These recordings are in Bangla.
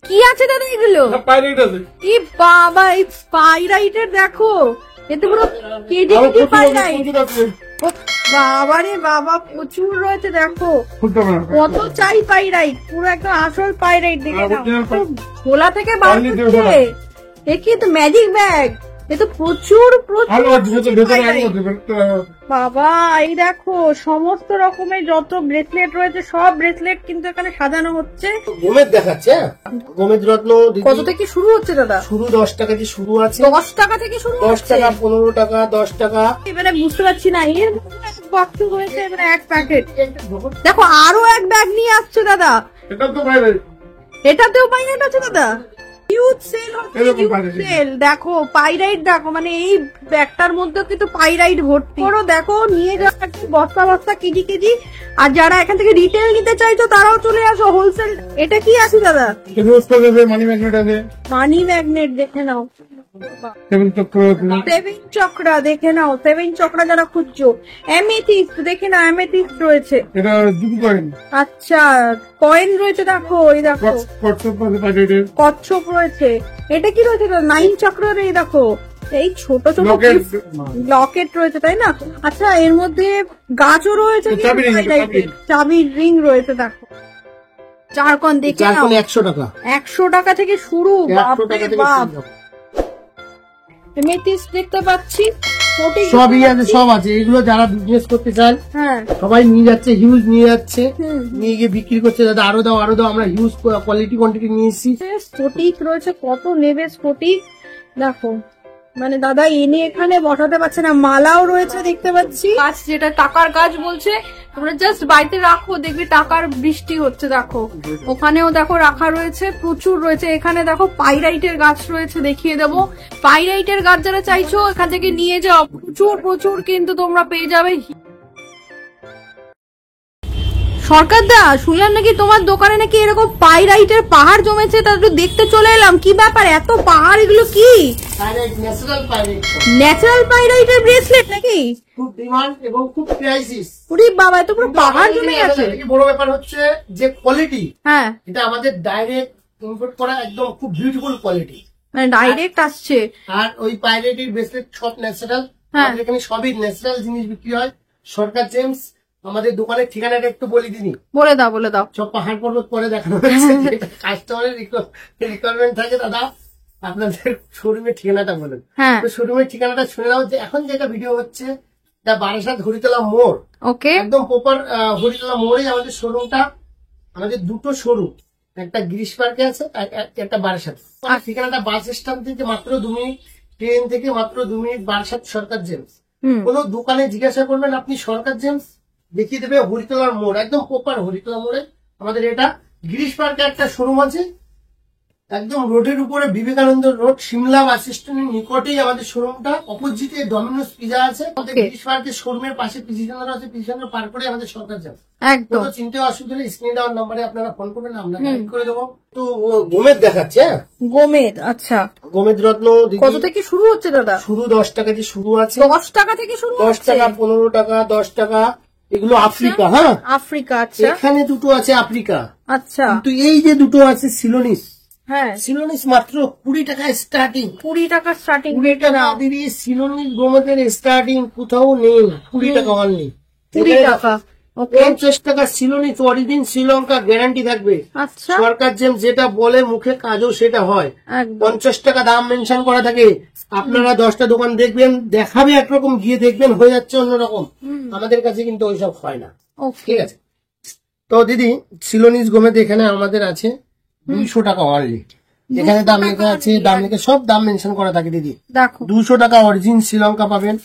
কি আছে দাদা এগুলো? পাইরাইট আছে। কি বাবা, এই পাইরাইটের দেখো, এতে পুরো কেজি কেজি পাইরাইট। বাবা রে বাবা, প্রচুর রয়েছে দেখো, কত চাই পাইরাইট, পুরো একদম আসল পাইরাইট। দেখে নাও, খোলা থেকে বার করছে। এ কি তো ম্যাজিক ব্যাগ, এ তো প্রচুর বাবা। এই দেখো সমস্ত রকমের যত ব্রেসলেট রয়েছে, সব ব্রেসলেট কিন্তু এখানে সাজানো হচ্ছে। গোমেদ দেখাচ্ছে, গোমেদ রত্ন কত থেকে শুরু হচ্ছে দাদা? শুরু 10 টাকা থেকে শুরু আছে। 10 টাকা থেকে শুরু, 10 টাকা, 15 টাকা, 10 টাকা। এবারে বুঝতে পারছি না, এর বক্স হয়েছে এবারে এক প্যাকেট। দেখো আরো এক ব্যাগ নিয়ে আসছে দাদা, এটা তো পাইরাইট, এটাতেও পাইরাইট আছে দাদা। হিউজ সেল হচ্ছে, হিউজ সেল। দেখো পাইরাইট, দেখো মানে এই ব্যাগটার মধ্যে কিন্তু পাইরাইট ভর্তি। করো দেখো, নিয়ে যাও বস্তা বস্তা, কেজি কেজি। আর যারা এখান থেকে রিটেল নিতে চাইছো তারাও চলে আসো হোলসেল। এটা কি আছে দাদা? মানি ম্যাগনেট আছে, মানি ম্যাগনেট দেখে নাও। সেভেন চক্রা দেখে নাও, 7 চক্রা যারা খুঁজছো। অ্যামেথিস্ট দেখে নাও, অ্যামেথিস্ট রয়েছে। এটা দুটো কয়েন। আচ্ছা, কয়েন রয়েছে দেখো, এই দেখো কচ্ছপ রয়েছে। এটা কি রয়েছে? 9 চক্রের, এই দেখো এই ছোট ছোট লকেট রয়েছে, তাই না? আচ্ছা, এর মধ্যে গাছও রয়েছে, চাবির রিং রয়েছে। দেখো চারকোন দেখে নাও, 100 টাকা, 100 টাকা থেকে শুরু। বাপ, এমেথিস্ট দেখতে পাচ্ছি, সবই আছে, সব আছে। এগুলো যারা বিজনেস করতে চান, হ্যাঁ সবাই নিয়ে যাচ্ছে, হিউজ নিয়ে যাচ্ছে, নিয়ে গিয়ে বিক্রি করছে। দাদা আরো দাও, আরো দাও, আমরা হিউজ কোয়ালিটি কোয়ান্টিটি নিয়ে এসেছি। স্ফটিক রয়েছে, কত নেবে স্ফটিক দেখো। মানে দাদা এনে এখানে বসাতে পারছে না। মালাও রয়েছে দেখতে পাচ্ছি, গাছ যেটা টাকার গাছ বলছে, তোমরা জাস্ট বাড়িতে রাখো, দেখবে টাকার বৃষ্টি হচ্ছে। দেখো ওখানেও দেখো রাখা রয়েছে, প্রচুর রয়েছে। এখানে দেখো পাইরাইটের গাছ রয়েছে, দেখিয়ে দেবো। পাইরাইটের গাছ যারা চাইছো এখান থেকে নিয়ে যাও, প্রচুর প্রচুর কিন্তু তোমরা পেয়ে যাবে। সরকার দা, শুনলাম নাকি তোমার দোকানে নাকি এরকম পাইরাইটের পাহাড় জমেছে, তা একটু দেখতে চলে এলাম। কি ব্যাপার, এত পাহাড়, এগুলো কি? ন্যাচারাল পাইরাইটের ব্রেসলেট নাকি? খুব ডিমান্ড এবং খুব প্রাইসিস। পুরি বাবা, এত পুরো পাহাড় জমে আছে। বড় ব্যাপার হচ্ছে যে কোয়ালিটি, হ্যাঁ এটা আমাদের ডাইরেক্ট ইম্পোর্ট করা, একদম খুব বিউটিফুল কোয়ালিটি, মানে ডাইরেক্ট আসছে। আর ওই পাইরাইটের ব্রেসলেট সব ন্যাচারাল। আমাদের এখানে সবই ন্যাচারাল জিনিস বিক্রি হয়। সরকার জেমস আমাদের দোকানের ঠিকানাটা একটু বলে দিনি। বলে দাও, বলে দাও। সব পাহাড় পর্বত পরে দেখানো হচ্ছে, কাস্টমারের রিকোয়ারমেন্ট থাকে। দাদা আপনাদের শোরুমের ঠিকানাটা বলেন। হ্যাঁ, শোরুমের ঠিকানাটা শুনে নাও। যে এখন যেটা ভিডিও হচ্ছে, বারাসাত হরিতলা মোড়, ওকে, একদম প্রপার হরিতলা মোড়ে আমাদের শোরুমটা। আমাদের দুটো শোরুম, একটা গিরিশ পার্কে আছে, একটা বারাসাত। ঠিকানাটা বাস স্ট্যান্ড থেকে মাত্র 2 মিনিট, ট্রেন থেকে মাত্র 2 মিনিট, বারাসাত সরকার জেমস। কোন দোকানে জিজ্ঞাসা করবেন আপনি সরকার জেমস, দেখিয়ে দেবে হরিতলার মোড়, একদম প্রপার হরিতলা মোড়ে আমাদের এটা। গিরিশ পার্কে একটা শোরুম আছে, একদম রোডের উপরে, বিবেকানন্দ রোড, সিমলা বাস স্ট্যান্ডের নিকটেই আমাদের শোরুমটা। অপোজিটে ডমিনোস পিজা আছে। আমাদের গিরিশ পার্কের শোরুমের পাশে পিজি সেন্টার আছে, পিজি সেন্টার পার করে আমাদের সরকার যাবে। একদম কোনো চিন্তা অসুবিধা নেই, স্ক্রিনে দেওয়ার নাম্বারে আপনারা ফোন করবেন, আমরা গাইড করে দেবো। তো গোমেদ দেখাচ্ছে, গোমেদ। আচ্ছা, গোমেদ রত্ন কত থেকে শুরু হচ্ছে দাদা? শুরু 10 টাকা দিয়ে শুরু আছে। 10 টাকা থেকে শুরু, 10 টাকা, 15 টাকা, 10 টাকা। এগুলো আফ্রিকা। হ্যাঁ, আফ্রিকা। আচ্ছা, এখানে দুটো আছে আফ্রিকা। আচ্ছা, কিন্তু এই যে দুটো আছে সিলোনিস, হ্যাঁ সিলোনিস মাত্র 20 টাকা স্টার্টিং। 20 টাকা স্টার্টিং। 20 টাকা দিদি, সিলোনিস গোমেদের স্টার্টিং কোথাও নেই, 20 টাকা অনলি। 20 টাকা, 50 টাকা সিলোনিস অরিজিন শ্রীলঙ্কা, গ্যারান্টি থাকবে। আচ্ছা, সরকার যেমন যেটা বলে মুখে কাজও সেটা হয়। 50 টাকা দাম মেনশন করা থাকে। আপনারা 10টা দোকান দেখবেন, দেখাবে একরকম, গিয়ে দেখবেন হয়ে যাচ্ছে অন্যরকম। আমাদের কাছে কিন্তু ওইসব হয় না। ঠিক আছে, তো দিদি সিলোনিস গোমেদ এখানে আমাদের আছে 200 টাকা অনলি। এখানে দাম লেখা আছে, দাম লেখা, সব দাম মেনশন করা থাকে দিদি। দেখো 200 টাকা অরিজিন শ্রীলঙ্কা পাবেন।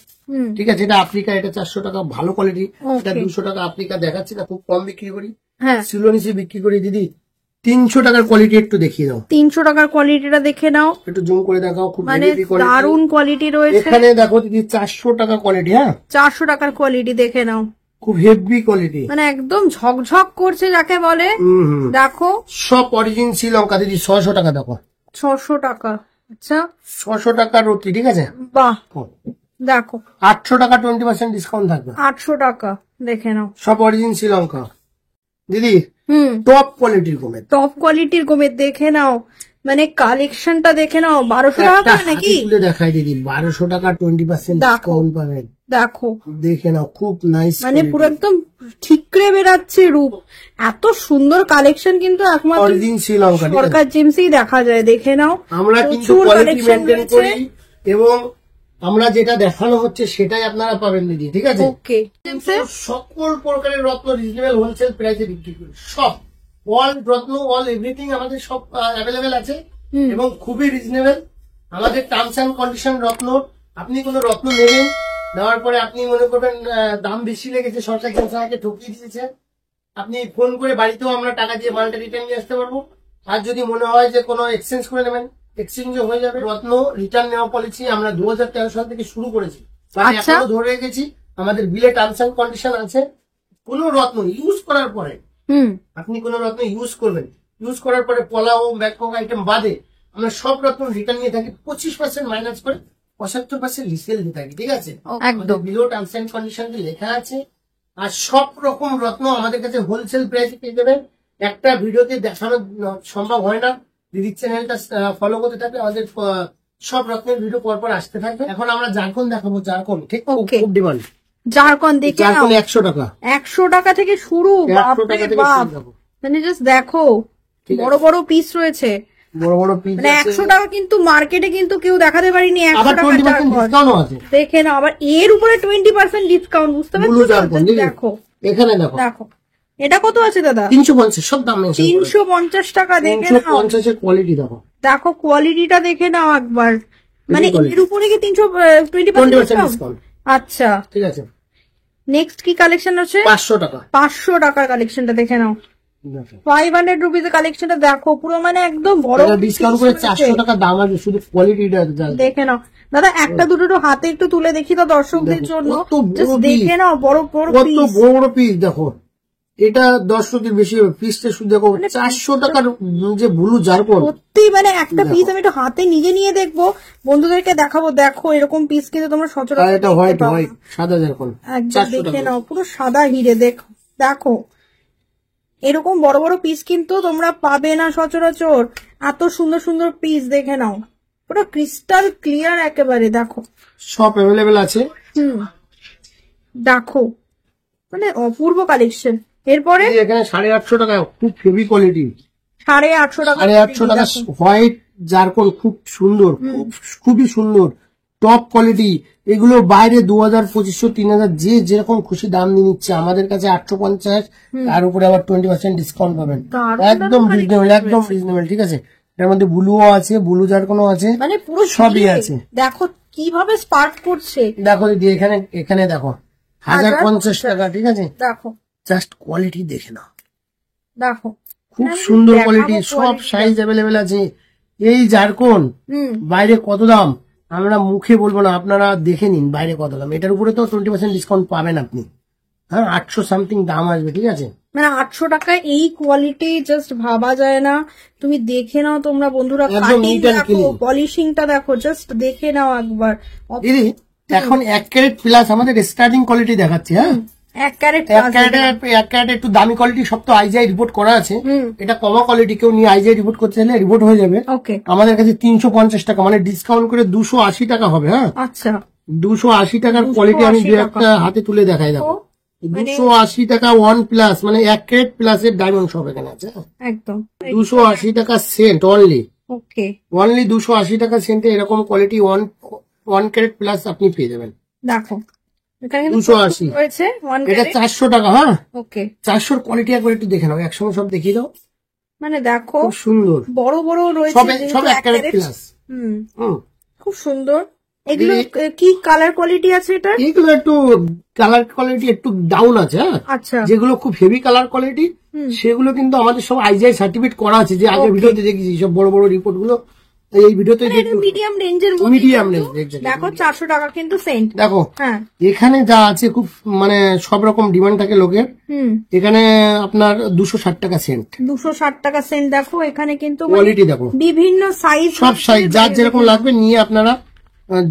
ঠিক আছে, এটা আফ্রিকা, এটা 400 টাকা, ভালো কোয়ালিটি। এটা 200 টাকা আফ্রিকা দেখাচ্ছি না, খুব কম বিক্রি করি। হ্যাঁ, সিলোনিসে বিক্রি করি দিদি। 300 টাকার কোয়ালিটি একটু দেখিয়ে দাও। 300 টাকার কোয়ালিটিটা দেখে নাও, একটু জুম করে দেখাও, খুব মানে হেভি কোয়ালিটি, দারুন কোয়ালিটি রয়েছে। এখানে দেখো দিদি 400 টাকা কোয়ালিটি। হ্যাঁ, 400 টাকার কোয়ালিটি দেখে নাও, খুব হেভি কোয়ালিটি, মানে একদম ঝকঝক করছে যাকে বলে। দেখো সব অরিজিন শ্রীলঙ্কা দিদি। 600 টাকা দেখো, 600 টাকা। আচ্ছা, 600 টাকা রুটি। ঠিক আছে, বাহ, দেখো 800 টাকা 20% ডিসকাউন্ট থাকবে। 800 টাকা দেখে নাও, সব অরিজিন শ্রীলঙ্কা দিদি। টপ কোয়ালিটির গোমেদ। টপ কোয়ালিটির গোমেদ দেখে নাও, মানে কালেকশনটা দেখে নাও। 1200 টাকা নাকি দেখাই দিদি, 1200 টাকা 20% ডিসকাউন্ট পাবেন। দেখো দেখে নাও, খুব নাইস, মানে পুরো একদম ঠিকরে বেরাচ্ছে রূপ। এত সুন্দর কালেকশন কিন্তু একমাত্র সরকার জেমসই দেখা যায়। দেখে নাও, আমরা কিন্তু কোয়ালিটি মেইনটেইন করি এবং আমরা যেটা দেখানো হচ্ছে সেটাই আপনারা পাবেন দিদি, ঠিক আছে? ওকে, সকল প্রকারের রত্ন রিজনেবল হোলসেল প্রাইসে বিক্রি করি। সব অল রত্ন, অল এভরিথিং আমাদের সব অ্যাভেলেবেল আছে এবং খুবই রিজনেবল। আমাদের টার্মস এন্ড কন্ডিশন রত্ন, আপনি কোনো রত্ন নেবেন, নেওয়ার পরে আপনি মনে করবেন দাম বেশি লেগেছে, সরকার আমাকে ঠকিয়ে দিয়েছে, আপনি ফোন করে বাড়িতেও আমরা টাকা দিয়ে মালটা রিটার্ন নিয়ে আসতে পারবো। আর যদি মনে হয় যে কোনো এক্সচেঞ্জ করে নেবেন, এক্সচেঞ্জও হয়ে যাবে। রত্ন রিটার্ন নেওয়া পলিসি আমরা 2013 সাল থেকে শুরু করেছি, এখনো ধরে রেখেছি। আমাদের বিলে টার্মস এন্ড কন্ডিশন আছে। কোন রত্ন ইউজ করার পরে আপনি কোন রত্ন ইউজ করবেন, ইউজ করার পরে পলা ও ব্যাককক আইটেম বাদে আমরা সব রত্ন রিটার্ন নিয়ে থাকি। 25% মাইনাস করে 75% রিসেল দিয়ে থাকি, ঠিক আছে? একদম বিলো টার্মস এন্ড কন্ডিশন লেখা আছে। আর সব রকম রত্ন আমাদের কাছে হোলসেল প্রাইসে পেয়ে যাবেন। একটা ভিডিওতে দেখানো সম্ভব হয় না। দিদির চ্যানেলটা ফলো করতে থাকলে আমাদের সব রকমের ভিডিও পরপর আসতে থাকবে। এখন আমরা জারকন দেখাবো। জারকন ঠিক খুব ডিমান্ড। জারকন দেখে নাও, 100 টাকা, 100 টাকা থেকে শুরু। মানে জাস্ট দেখো, বড় বড় পিস রয়েছে, বড় বড় পিস। মানে 100 টাকা কিন্তু মার্কেটে কিন্তু কেউ দেখাতে পারিনি। 100 টাকা দেখে নাও, আবার এর উপরে 20% ডিসকাউন্ট। বুঝতে পারছো? দেখো এখানে, দেখো দেখো এটা কত আছে দাদা? 350, সব দাম 350 টাকা। দেখে নাও 350 এর কোয়ালিটি দেখো, দেখো কোয়ালিটিটা দেখে নাও একবার। মানে এর উপরে কি 320% ডিসকাউন্ট? আচ্ছা ঠিক আছে। নেক্সট কি কালেকশন আছে? 500 টাকা, 500 টাকার কালেকশনটা দেখে নাও। 500 রুপিস এর কালেকশনটা দেখো, পুরো মানে একদম বড় ডিসকাউন্ট করে 400 টাকা দাম আছে। শুধু কোয়ালিটিটা দেখে নাও দাদা। একটা দুটো হাতে একটু তুলে দেখি তো দর্শকদের জন্য। দেখে নাও, বড় বড় পিস, কত বড় বড় পিস দেখো। এটা 10 রুপির বেশি হবে পিসটা। শুধু দেখো 400 টাকার যে ব্লু জারকন, সত্যি মানে একটা পিস আমি একটু হাতে নিজে নিয়ে দেখবো, বন্ধুদেরকে দেখাবো। দেখো এরকম পিস কিন্তু তোমরা সচরাচর এটা হোয়াইট হোয়াইট সাদা জারকন। দেখে নাও, পুরো সাদা হিরে। দেখো দেখো এরকম বড় বড় পিস কিন্তু তোমরা পাবে না সচরাচর। এত সুন্দর সুন্দর পিস দেখে নাও, পুরো ক্রিস্টাল ক্লিয়ার একেবারে। দেখো সব অ্যাভেলেবেল আছে। দেখো মানে অপূর্ব কালেকশন। এরপরে এখানে 850 টাকা, খুব হেভি কোয়ালিটি। 850 টাকা, 850 টাকা হোয়াইট জারকন, খুব সুন্দর, খুবই সুন্দর, টপ কোয়ালিটি। এগুলো বাইরে 2000, 2500, 3000 যে যেরকম খুশি দাম নিয়ে নিচ্ছে, আমাদের কাছে 850, তার উপরে আবার 20% ডিসকাউন্ট পাবেন। একদম রিজনেবল, একদম রিজনেবল, ঠিক আছে? এর মধ্যে ব্লুও আছে, ব্লু জারকনও আছে, মানে পুরো সবই আছে। দেখো কিভাবে স্পার্ক করছে। দেখো দিদি, এখানে দেখো 1050 টাকা, ঠিক আছে? দেখো জাস্ট কোয়ালিটি দেখে নাও, দেখো খুব সুন্দর কোয়ালিটি, সব সাইজ অ্যাভেলেবেল আছে। এই জারকন বাইরে কত দাম আমরা মুখে বলবো না, আপনারা দেখে নিন বাইরে কত দাম। এটার উপরে তো 20% ডিসকাউন্ট পাবেন আপনি। হ্যাঁ, 800 সামথিং দাম আসবে, ঠিক আছে? মানে 800 টাকায় এই কোয়ালিটি জাস্ট ভাবা যায় না। তুমি দেখে নাও তোমরা বন্ধুরা, পলিশিংটা দেখো, জাস্ট দেখে নাও একবার। দিদি এখন 1 ক্যারেট প্লাস আমাদের স্টার্টিং কোয়ালিটি দেখাচ্ছে। হ্যাঁ, 1 ক্যারেট একটু দামি কোয়ালিটি, সব তো আইজিআই রিপোর্ট করা আছে। এটা কমা কোয়ালিটি, কেউ নিয়ে আইজিআই রিপোর্ট করতে চাইলে রিপোর্ট হয়ে যাবে। আমাদের কাছে 350 টাকা, মানে ডিসকাউন্ট করে 280 টাকা হবে। হ্যাঁ, আচ্ছা 280 টাকার কোয়ালিটি আমি দু একটা হাতে তুলে দেখাই। দেখো 280 টাকা 1 প্লাস, মানে 1 ক্যারেট প্লাস এর ডায়মন্ড সব এখানে আছে। একদম 280 টাকা সেন্ট অনলি। ওকে, অনলি 280 টাকা সেন্টে এরকম কোয়ালিটি 1 ক্যারেট প্লাস আপনি পেয়ে যাবেন। দেখো 280 এটা 400 টাকা। হ্যাঁ, ওকে, 400 কোয়ালিটি একবার একটু দেখে নাও, একসঙ্গে সব দেখিয়ে দাও। মানে দেখো খুব সুন্দর, বড় বড় রয়েছে, সব 1 ক্যারেট প্লাস। খুব সুন্দর। এগুলো কি কালার কোয়ালিটি আছে? এটা এগুলো একটু কালার কোয়ালিটি একটু ডাউন আছে। হ্যাঁ, আচ্ছা, যেগুলো খুব হেভি কালার কোয়ালিটি সেগুলো কিন্তু আমাদের সব আইজিআই সার্টিফিকেট করা আছে, যে আগে ভিডিওতে দেখেছি সব বড় বড় রিপোর্ট গুলো এই ভিডিওতে। মিডিয়াম রেঞ্জের, মিডিয়াম রেঞ্জ দেখো 400 টাকা কিন্তু সেন্ট। দেখো এখানে যা আছে, খুব মানে সব রকম ডিমান্ড থাকে লোকের। এখানে আপনার 260 টাকা সেন্ট, 260 টাকা সেন্ট। দেখো এখানে কিন্তু কোয়ালিটি দেখো, বিভিন্ন সাইজ, সব সাইজ যার যেরকম লাগবে নিয়ে আপনারা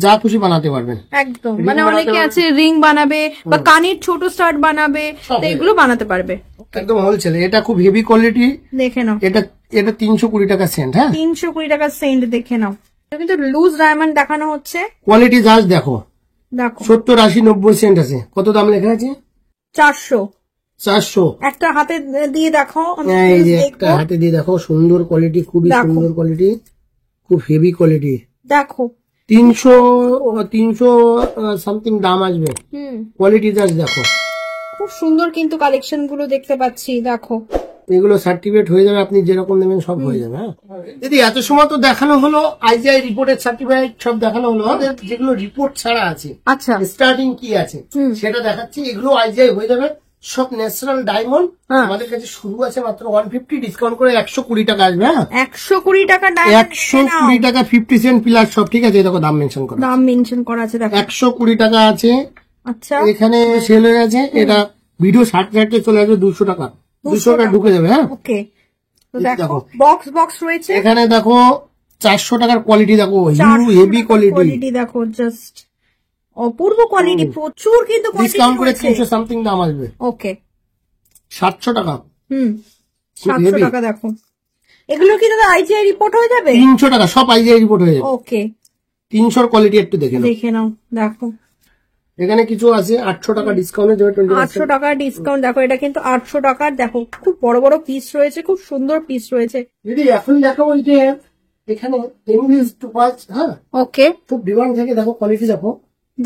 যা খুশি বানাতে পারবেন একদম, মানে অনেকে আছে রিং বানাবে বা কানের ছোট স্টার্ট বানাবে, তো এগুলো বানাতে পারবে একদম হোলসেল। এটা খুব হেভি কোয়ালিটি, দেখে নাও। এটা 320 টাকা সেন্ট। হ্যাঁ 320 টাকা সেন্ট, দেখে নাও। এটা কিন্তু লুজ ডায়মন্ড দেখানো হচ্ছে। কোয়ালিটি জাস্ট দেখো, দেখো 70, 80, 90 সেন্ট আছে। কত দাম লেখা আছে? 400। 400। একটা হাতে দিয়ে দেখো, এই যে একটা হাতে দিয়ে দেখো, সুন্দর কোয়ালিটি, খুবই সুন্দর কোয়ালিটি, খুব হেভি কোয়ালিটি। দেখো 300 সামথিং দাম আসবে। কোয়ালিটি জাস্ট দেখো, খুব সুন্দর কিন্তু কালেকশন গুলো দেখতে পাচ্ছি। দেখো এগুলো সার্টিফিকেট হয়ে যাবে, আপনি যেরকম নেবেন সব হয়ে যাবে। হ্যাঁ দিদি, এত সময় তো দেখানো হলো আইজিআই রিপোর্টের সার্টিফিকেট, সব দেখানো হলো। যেগুলো রিপোর্ট ছাড়া আছে, আচ্ছা স্টার্টিং কি আছে সেটা দেখাচ্ছি। এগুলো আইজিআই হয়ে যাবে, সব ন্যাচারাল ডায়মন্ড। আমাদের কাছে শুরু আছে মাত্র 150, ডিসকাউন্ট করে 120 টাকা আসবে। হ্যাঁ 120 টাকা, 120 টাকা 50 সেন্ট প্লাস সব, ঠিক আছে। দেখো দাম মেনশন করা, দাম মেনশন করা আছে। দেখো 120 টাকা আছে। আচ্ছা, এখানে সেল হয়ে গেছে, এটা ভিডিও 60 চলে আসবে 200 টাকা, 200 টাকা ঢুকে যাবে। হ্যাঁ ওকে, তো দেখো বক্স রয়েছে। এখানে দেখো 400 টাকার কোয়ালিটি, দেখো হেভি কোয়ালিটি, দেখো জাস্ট অপূর্ব কোয়ালিটি, প্রচুর কিন্তু ডিসকাউন্ট করে 300 সামথিং দাম আসবে। ওকে 700 টাকা। 700 টাকা। দেখো এগুলো কি দাদা আইজিআই রিপোর্ট হয়ে যাবে? 300 টাকা, সব আইজিআই রিপোর্ট হয়ে যাবে। ওকে 300 কোয়ালিটি একটু দেখে নাও। দেখো এখানে কিছু আছে 800 টাকা ডিসকাউন্ট যাবে, 800 টাকা ডিসকাউন্ট। দেখো এটা কিন্তু 800 টাকার। দেখো খুব বড় বড় পিস রয়েছে, খুব সুন্দর পিস রয়েছে। দিদি এখন দেখো ওই যে এখানে এমবিএস টুপাস। হ্যাঁ ওকে, খুব ডিমান্ড থেকে, দেখো কোয়ালিটি দেখো,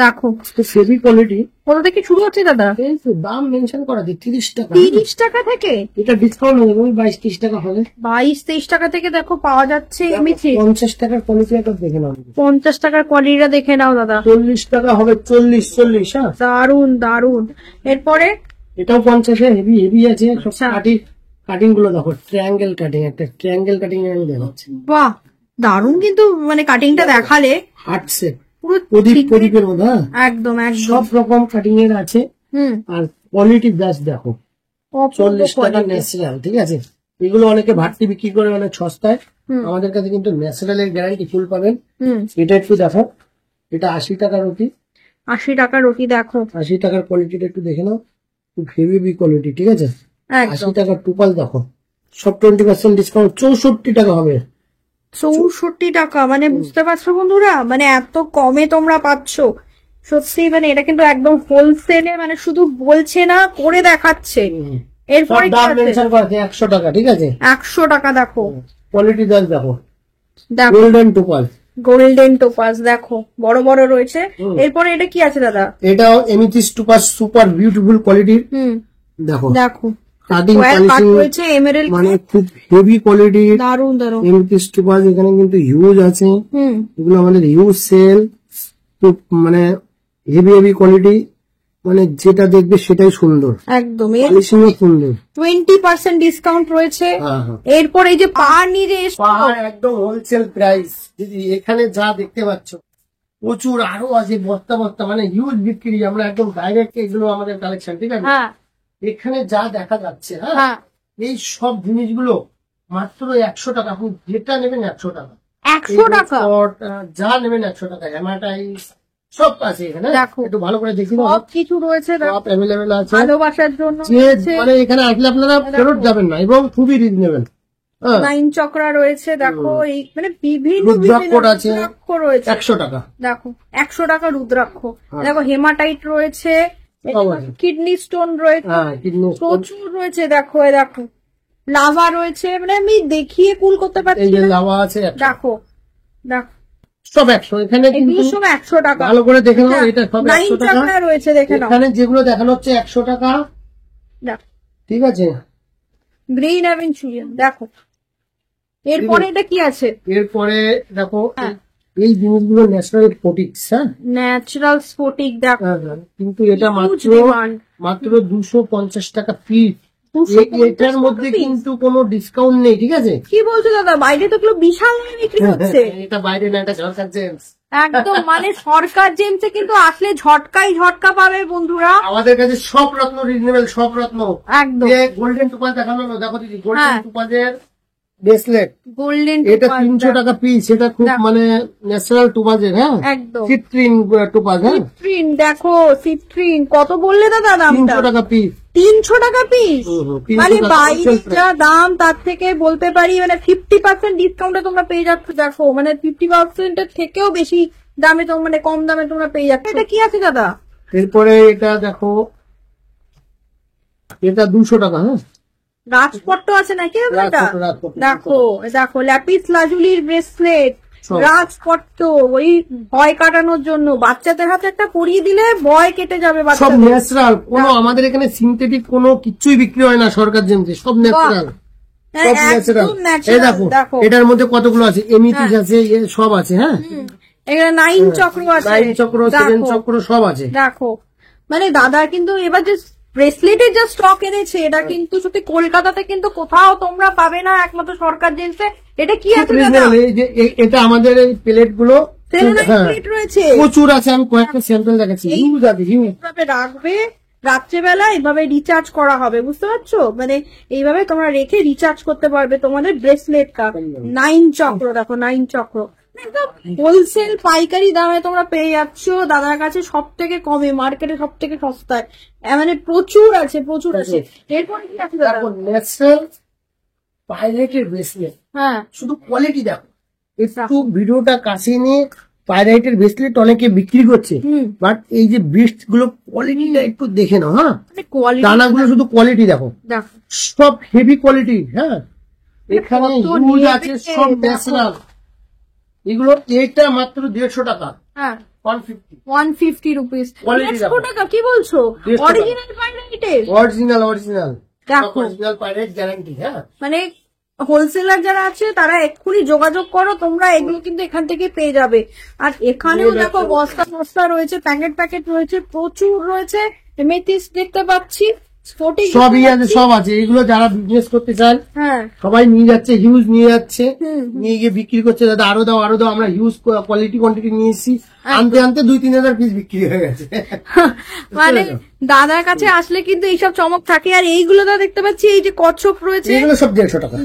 দেখো হেভি কোয়ালিটি। কোথা থেকে শুরু হচ্ছে দাদা? এই তো দাম মেনশন করা আছে 30 টাকা। 30 টাকা থেকে? এটা ডিসকাউন্ট হয়ে যাবে 22-23 টাকা হবে। 22-23 টাকা থেকে দেখো পাওয়া যাচ্ছে। 50 টাকার কোয়ালিটি একটা দেখে নাও, 50 টাকার কোয়ালিটিটা দেখে নাও দাদা। 40 টাকা হবে, 40। হ্যাঁ দারুন দারুন। এরপরে এটাও 50-এ হেভি আছে। কাটিং গুলো দেখো, ট্রায়াঙ্গেল কাটিং, একটা ট্রায়াঙ্গেল কাটিং আমি দেখাচ্ছি। বাহ দারুন, কিন্তু মানে কাটিংটা দেখালে হার্ট শেপ, প্রদীপের মধ্যে। একদম সব রকম কাটিং এর আছে। আর কোয়ালিটি জাস্ট দেখো, 40 টাকা ন্যাচারাল, ঠিক আছে। এগুলো অনেকে ভাট্টি বিক্রি করে অনেক সস্তায়, আমাদের কাছে কিন্তু ন্যাচারাল এর গ্যারান্টি ফুল পাবেন। এটা একটু দেখো, এটা 80 টাকা রুটি। 80 টাকা রুটি। দেখো 80 টাকার কোয়ালিটিটা একটু দেখে নাও, খুব হেভি কোয়ালিটি, ঠিক আছে। 80 টাকার টুপাল দেখো, সব 20% ডিসকাউন্ট, 64 টাকা হবে। 64 টাকা, মানে বুঝতে পারছো বন্ধুরা, মানে এত কমে তোমরা পাচ্ছ। সত্যি মানে এটা কিন্তু একদম হোলসেলে, মানে শুধু বলছে না, করে দেখাচ্ছে। এরপরে 100 টাকা, ঠিক আছে। 100 টাকা। দেখো কোয়ালিটি জাস্ট দেখো, দেখো গোল্ডেন টোপাস দেখো, বড় বড় রয়েছে। এরপরে এটা কি আছে দাদা? এটাও amethyst topaz, super beautiful quality. দেখো কাটিং রয়েছে, এমারেল্ড, মানে খুব হেভি কোয়ালিটি, দারুন দারুন। এমিথিস্ট টোপাস এখানে কিন্তু হিউজ আছে। এগুলো আমাদের হিউজ সেল, খুব মানে হেভি কোয়ালিটি, মানে যেটা দেখবে সেটাই সুন্দর, একদম সুন্দর। 20% ডিসকাউন্ট রয়েছে। এরপর এই যে পাহাড় নিয়ে একদম হোলসেল প্রাইস। দিদি এখানে যা দেখতে পাচ্ছ প্রচুর, আরো আছে বস্তা, মানে হিউজ বিক্রি। আমরা একদম ডাইরেক্ট, এগুলো আমাদের কালেকশন, ঠিক আছে। এখানে যা দেখা যাচ্ছে, হ্যাঁ এই সব জিনিসগুলো মাত্র 100 টাকা। আপনি যেটা নেবেন 100 টাকা, 100 টাকা যা নেবেন 100 টাকা। হেমাটাইস সব আছে এখানে, একটু ভালো করে দেখি, সব কিছু রয়েছে, সব অ্যাভেলেবেল আছে ভালোবাসার জন্য। মানে এখানে আসলে আপনারা ফেরত যাবেন না, এবং খুবই রিজনেবল। 9 চক্রা রয়েছে, দেখো এই মানে বিভিন্ন রুদ্রাক্ষ আছে, রয়েছে 100 টাকা। দেখো 100 টাকা রুদ্রাক্ষ। দেখো হেমাটাইট রয়েছে, কিডনি স্টোন রয়েছে, প্রচুর রয়েছে। দেখো লাভা রয়েছে, মানে আমি দেখিয়ে কুল করতে পারছি। লাভা আছে, দেখো সব 100। এখানে কিন্তু সব 100 টাকা, ভালো করে দেখে নাও। এটা সব 100 টাকা রয়েছে, দেখে নাও। এখানে যেগুলো দেখানো হচ্ছে 100 টাকা, ঠিক আছে। গ্রিন অ্যাভেঞ্চুরিয়ান দেখো। এরপরে এটা কি আছে? এরপরে দেখো এই জিনিসগুলো ন্যাচারাল স্ফটিক। হ্যাঁ ন্যাচারাল স্ফটিক দেখো, কিন্তু এটা মাত্র 250 টাকা পিস। এটার মধ্যে কিন্তু কোনো ডিসকাউন্ট নেই, ঠিক আছে। কি বলছো দাদা? বাইরে তো এগুলো বিশাল বিক্রি হচ্ছে। এটা বাইরে না, এটা সরকার জেমস, একদম মানে সরকার জেমসে কিন্তু আসলে ঝটকা পাবে বন্ধুরা। আমাদের কাছে সব রত্ন রিজনেবল, সব রত্ন একদম। গোল্ডেন টুপাস দেখানো হলো, দেখো দিদি গোল্ডেন টুপাসের ব্রেসলেট, গোল্ডেন এটা 300 টাকা পিস। এটা খুব মানে ন্যাচারাল টোপাজের, হ্যাঁ একদম সিট্রিন টোপাজ, হ্যাঁ সিট্রিন। দেখো সিট্রিন কত বললে দাদা দামটা? 300 টাকা পিস। 300 টাকা পিস, 300 মানে টাকা বাইরে wholesale price। যা দাম তার থেকে বলতে পারি মানে 50% ডিসকাউন্টে তোমরা পেয়ে যাচ্ছ। দেখো মানে 50% এর থেকেও বেশি দামে তোমরা মানে কম দামে তোমরা পেয়ে যাচ্ছ। এটা কি আছে দাদা? এরপরে এটা দেখো, এটা 200 টাকা, হ্যাঁ রাজপট্ট আছে নাকি দাদা এটা? রাজপট্ট, রাজপট্ট। দেখো দেখো ল্যাপিস লাজুলির ব্রেসলেট, সব। রাজপট্ট, ওই ভয় কাটানোর জন্য বাচ্চাদের হাতে একটা পরিয়ে দিলে ভয় কেটে যাবে সব বাচ্চাদের। ন্যাচারাল, কোনো আমাদের এখানে সিনথেটিক কোনো কিছুই বিক্রি হয় না সরকার জেমসে, সব ন্যাচারাল, হ্যাঁ, সব ন্যাচারাল। একদম এই natural, দেখো দেখো এটার মধ্যে কতগুলো আছে, এমিতিস আছে, সব আছে, হ্যাঁ এখানে 9 চক্র আছে, 9 চক্র, 7 দেখো, চক্র সব আছে। দেখো মানে দাদা কিন্তু এবার যে ব্রেসলেটের যা স্টক এনেছে এটা কিন্তু সত্যি কলকাতাতে কিন্তু কোথাও তোমরা পাবে না, একমাত্র সরকার জিনিসে। এটা কি আছে দাদা? এই যে এটা আমাদের এই প্লেট গুলো, সেলেনাইট হ্যাঁ, প্লেট রয়েছে, প্রচুর আছে। আমি কয়েকটা স্যাম্পল দেখাচ্ছি, হিউজ আছে, হিউজ। এইভাবে রাখবে, রাত্রেবেলা এইভাবে রিচার্জ করা হবে, বুঝতে পারছো? মানে এইভাবে তোমরা রেখে রিচার্জ করতে পারবে তোমাদের ব্রেসলেটটা। 9 চক্র, দেখো 9 চক্র একদম হোলসেল পাইকারি দামে তোমরা পেয়ে যাচ্ছ দাদার কাছে, সব থেকে কমে, মার্কেটে সব থেকে সস্তায়। মানে প্রচুর আছে, প্রচুর আছে। এরপর কি আছে দাদা? দেখো ন্যাচারাল পাইরেটের ব্রেসলেট, হ্যাঁ শুধু কোয়ালিটি দেখো। একটু ভিডিওটা কাছে নিয়ে, পাইরেটের ব্রেসলেট অনেকে বিক্রি করছে, হুম, বাট এই যে ব্রিস্ট গুলো কোয়ালিটিটা একটু দেখে নাও, হ্যাঁ মানে কোয়ালিটি দানাগুলো শুধু কোয়ালিটি দেখো, দেখো, সব হেভি কোয়ালিটি, হ্যাঁ এখানে কত হিউজ নিয়ে আছে, এসেছে, সব দেখো। ন্যাচারাল। এগুলো এটা মাত্র 150 টাকা, হ্যাঁ 150 150 রুপিস। Quality 150 দেখো। টাকা কি বলছো? 150 টাকা। অরিজিনাল পাইরেটের, অরিজিনাল, অরিজিনাল দেখো। অরিজিনাল পাইরেট গ্যারান্টি, হ্যাঁ মানে হোলসেলার যারা আছে তারা এক্ষুনি যোগাযোগ করো তোমরা, এগুলো কিন্তু এখান থেকে পেয়ে যাবে। আর এখানেও দেখো বস্তা বস্তা রয়েছে, প্যাকেট প্যাকেট রয়েছে, প্রচুর রয়েছে। মেথিস দেখতে পাচ্ছি, স্পোর্টিং সবই আছে, সব আছে। এগুলো যারা বিজনেস করতে চান হ্যাঁ সবাই নিয়ে যাচ্ছে, হিউজ নিয়ে যাচ্ছে, হুম, নিয়ে গিয়ে বিক্রি করছে। দাদা আরো দাও, আরো দাও, আমরা হিউজ কোয়ালিটি কোয়ান্টিটি নিয়ে এসেছি, আনতে আনতে 2-3 হাজার পিস বিক্রি হয়ে গেছে। মানে দাদার কাছে আসলে কিন্তু এইসব চমক থাকে। আর এইগুলো তো দেখতে পাচ্ছি, এই যে কচ্ছপ রয়েছে, এগুলো সব 150 টাকা,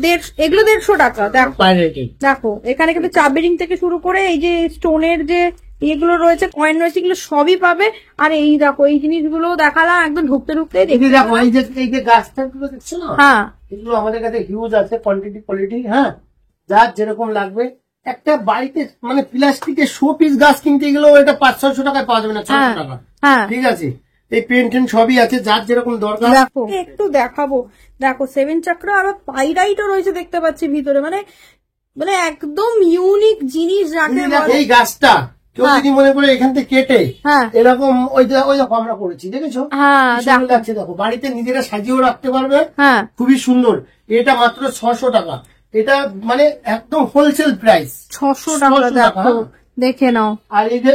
এগুলো 150 টাকা। দেখো পাইরেটের। দেখো এখানে কিন্তু চাবিরিং থেকে শুরু করে এই যে স্টোনের যে এগুলো রয়েছে, কয়েন রয়েছে, এগুলো সবই পাবে। আর এই দেখো এই জিনিসগুলো দেখালাম একদম ঢুকতে ঢুকতে এই যে দেখো, এই যে গাছটা গুলো দেখছো না, হ্যাঁ এগুলো আমাদের কাছে হিউজ আছে, কোয়ালিটি, হ্যাঁ যার যেরকম লাগবে। একটা বাড়িতে মানে প্লাস্টিকের শো পিস গাছ কিনতে গেলেও এটা 500-600 টাকায় পাওয়া যাবে না, 600 টাকা, হ্যাঁ ঠিক আছে। এই পেন সবই আছে, যার যেরকম দরকার। দেখো একটু দেখাবো, দেখো 7 চক্র আরো পাইরাইটও রয়েছে দেখতে পাচ্ছি ভিতরে। মানে মানে একদম ইউনিক জিনিস যাকে বলে। এই গাছটা কেউ যদি মনে করে এখান থেকে কেটে হ্যাঁ এরকম ওই দেখো আমরা করেছি, দেখেছো হ্যাঁ কি সুন্দর লাগছে। দেখো বাড়িতে নিজেরা সাজিয়েও রাখতে পারবে, হ্যাঁ খুবই সুন্দর। এটা মাত্র 600 টাকা, এটা মানে একদম হোলসেল প্রাইস, 600 টাকা। 600 টাকা, দেখো দেখে নাও। আর এই যে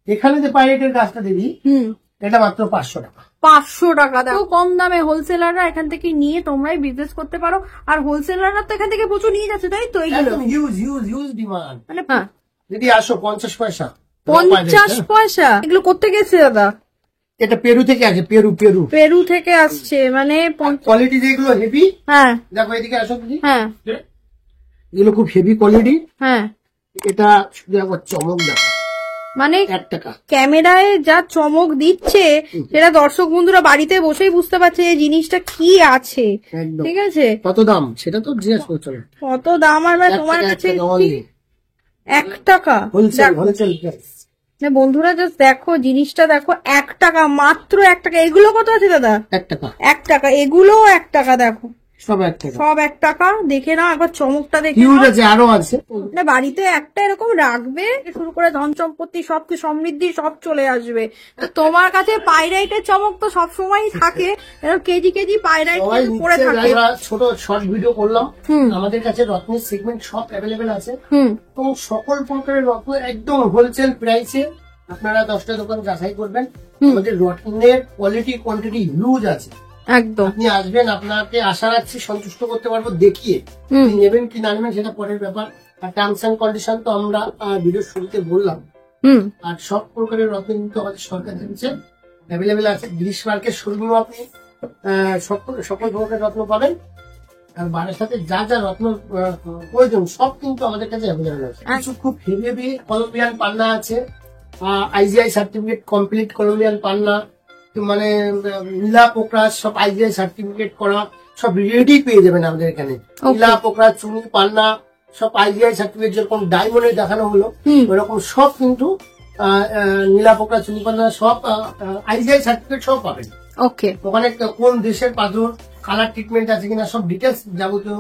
এখানে যে পাইরেটের গাছটা দিবি, হুম, এটা মাত্র 500 টাকা। 500 টাকা। দেখো কম দামে হোলসেলাররা এখান থেকে নিয়ে তোমরাই বিজনেস করতে পারো। আর হোলসেলাররা তো এখান থেকে প্রচুর নিয়ে যাচ্ছে, তাই তো? এইগুলো একদম হিউজ ডিমান্ড। মানে হ্যাঁ যদি আসো 50 পয়সা, 50 পয়সা। এগুলো করতে গেছে দাদা? এটা পেরু থেকে আছে, পেরু পেরু থেকে আসছে, মানে কোয়ালিটি যেগুলো হেভি। হ্যাঁ দেখো এদিকে আসো দিদি, হ্যাঁ এগুলো খুব হেভি কোয়ালিটি। হ্যাঁ এটা শুধু একবার চমক দেখো, মানে 1 টাকা। ক্যামেরায় যা চমক দিচ্ছে সেটা দর্শক বন্ধুরা বাড়িতে বসেই বুঝতে পারছে এই জিনিসটা কি আছে, একদম। ঠিক আছে? কত দাম সেটা তো জিজ্ঞেস করছো না। কত দাম? আর মানে তোমার কাছে 1 টাকা। হোলসেল না বন্ধুরা জাস্ট দেখো জিনিসটা দেখো, 1 টাকা, মাত্র 1 টাকা। এগুলো কত আছে দাদা? 1 টাকা। 1 টাকা, এগুলো 1 টাকা। দেখো সব 1 টাকা, সব 1 টাকা। দেখে নাও একবার চমকটা, দেখে হিউজ নাও। আছে, আরো আছে। মানে বাড়িতে একটা এরকম রাখবে, শুরু করে ধন সম্পত্তি সব সমৃদ্ধি সব চলে আসবে। তো তোমার কাছে পাইরাইটের চমক তো সবসময় থাকে, এরকম কেজি কেজি পাইরাইট সবাই পড়ে নিচ্ছে, থাকে। আমরা ছোট শর্ট ভিডিও করলাম। হুম। আমাদের কাছে রত্নের সেগমেন্ট সব অ্যাভেলেবেল আছে, হুম, এবং সকল প্রকারের রত্ন একদম হোলসেল প্রাইসে। আপনারা 10টা দোকান যাচাই করবেন, আমাদের রত্নের কোয়ালিটি কোয়ান্টিটি হিউজ আছে। একদম। আপনি আসবেন, আপনাকে আশা রাখছি সন্তুষ্ট করতে পারবো দেখিয়ে। হুম। আপনি নেবেন কি না নেবেন সেটা পরের ব্যাপার। আর টার্মস এন্ড কন্ডিশন তো আমরা ভিডিওর শুরুতে বললাম। হুম, আর সব প্রকারের রত্ন কিন্তু আমাদের সরকার দিচ্ছে, অ্যাভেলেবেল আছে। গ্রিস মার্কেট শোরুমেও আপনি সকল প্রকারের রত্ন পাবেন। আর বারের সাথে যা যা রত্ন প্রয়োজন সব কিন্তু আমাদের কাছে অ্যাভেলেবেল আছে। কিছু খুব হেভি হেভি কলম্বিয়ান পান্না আছে, আইজিআই সার্টিফিকেট কমপ্লিট কলম্বিয়ান পান্না, মানে নীলা পোকরা সব আইজিআই সার্টিফিকেট করা, সব রেডি পেয়ে যাবেন আমাদের এখানে। নীলা পোকরা, চুনি, পান্না সব আইজিআই সার্টিফিকেট, যেরকম ডায়মন্ডে দেখানো হলো ওরকম সব কিন্তু নীলা পোকরা, চুনি, পান্না সব আইজিআই সার্টিফিকেট সব পাবেন। ওকে, ওখানে কোন দেশের পাথর, কালার ট্রিটমেন্ট আছে কিনা সব ডিটেলস যাবতীয়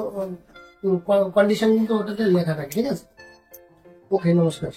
কন্ডিশন কিন্তু ওটাতে লেখা থাকে, ঠিক আছে? ওকে, নমস্কার।